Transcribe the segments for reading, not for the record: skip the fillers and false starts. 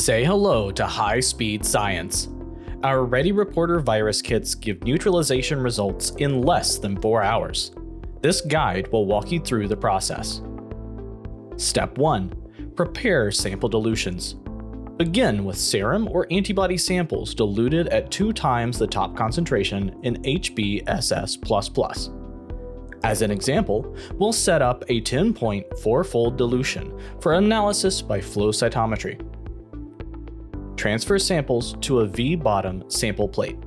Say hello to high-speed science. Our Ready Reporter virus kits give neutralization results in less than 4 hours. This guide will walk you through the process. Step 1. Prepare sample dilutions. Begin with serum or antibody samples diluted at 2 times the top concentration in HBSS++. As an example, we'll set up a 10.4-fold dilution for analysis by flow cytometry. Transfer samples to a V-bottom sample plate.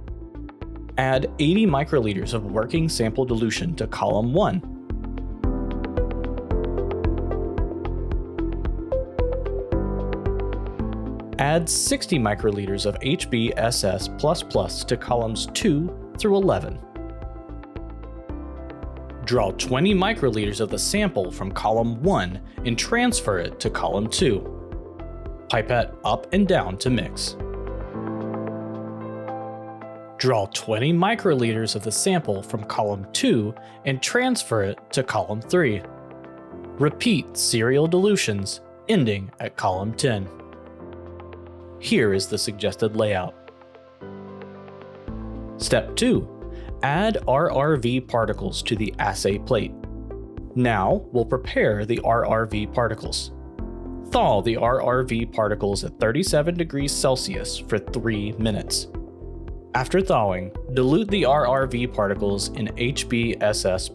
Add 80 microliters of working sample dilution to column 1. Add 60 microliters of HBSS++ to columns 2 through 11. Draw 20 microliters of the sample from column 1 and transfer it to column 2. Pipette up and down to mix. Draw 20 microliters of the sample from column 2 and transfer it to column 3. Repeat serial dilutions, ending at column 10. Here is the suggested layout. Step 2. Add RRV particles to the assay plate. Now we'll prepare the RRV particles. Thaw the RRV particles at 37 degrees Celsius for 3 minutes. After thawing, dilute the RRV particles in HBSS++.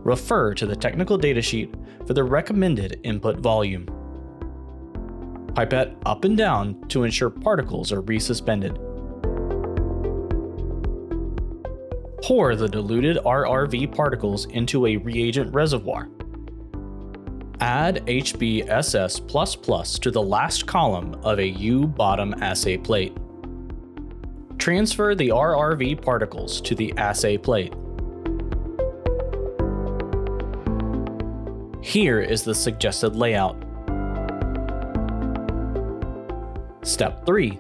Refer to the technical datasheet for the recommended input volume. Pipette up and down to ensure particles are resuspended. Pour the diluted RRV particles into a reagent reservoir. Add HBSS++ to the last column of a U-bottom assay plate. Transfer the RRV particles to the assay plate. Here is the suggested layout. Step 3.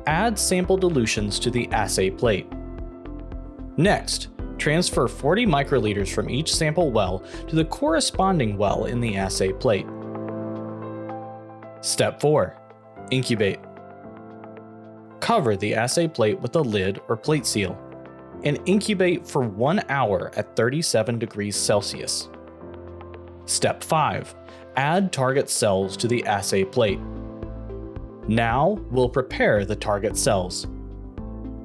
Add sample dilutions to the assay plate. Next, transfer 40 microliters from each sample well to the corresponding well in the assay plate. Step 4. Incubate. Cover the assay plate with a lid or plate seal, and incubate for 1 hour at 37 degrees Celsius. Step 5. Add target cells to the assay plate. Now we'll prepare the target cells.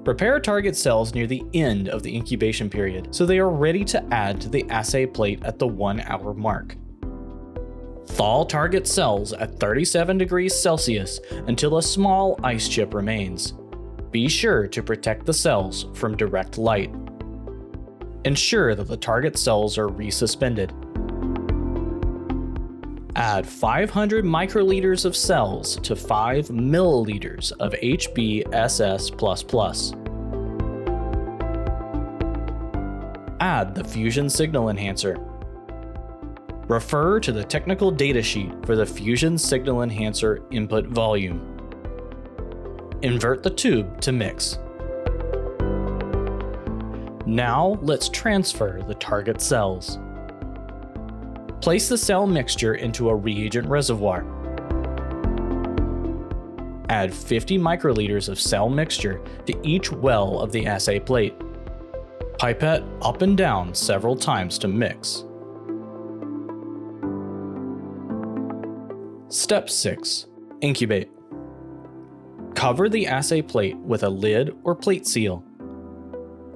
Prepare target cells near the end of the incubation period so they are ready to add to the assay plate at the 1 hour mark. Thaw target cells at 37 degrees Celsius until a small ice chip remains. Be sure to protect the cells from direct light. Ensure that the target cells are resuspended. Add 500 microliters of cells to 5 milliliters of HBSS++. Add the fusion signal enhancer. Refer to the technical datasheet for the fusion signal enhancer input volume. Invert the tube to mix. Now let's transfer the target cells. Place the cell mixture into a reagent reservoir. Add 50 microliters of cell mixture to each well of the assay plate. Pipette up and down several times to mix. Step 6. Incubate. Cover the assay plate with a lid or plate seal.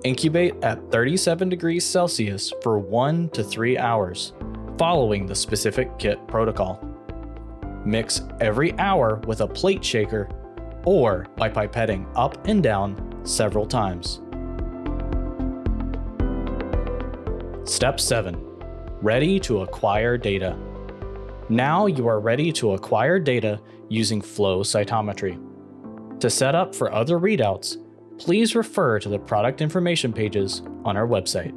Incubate at 37 degrees Celsius for 1 to 3 hours, following the specific kit protocol. Mix every hour with a plate shaker or by pipetting up and down several times. Step 7. Ready to acquire data. Now you are ready to acquire data using flow cytometry. To set up for other readouts, please refer to the product information pages on our website.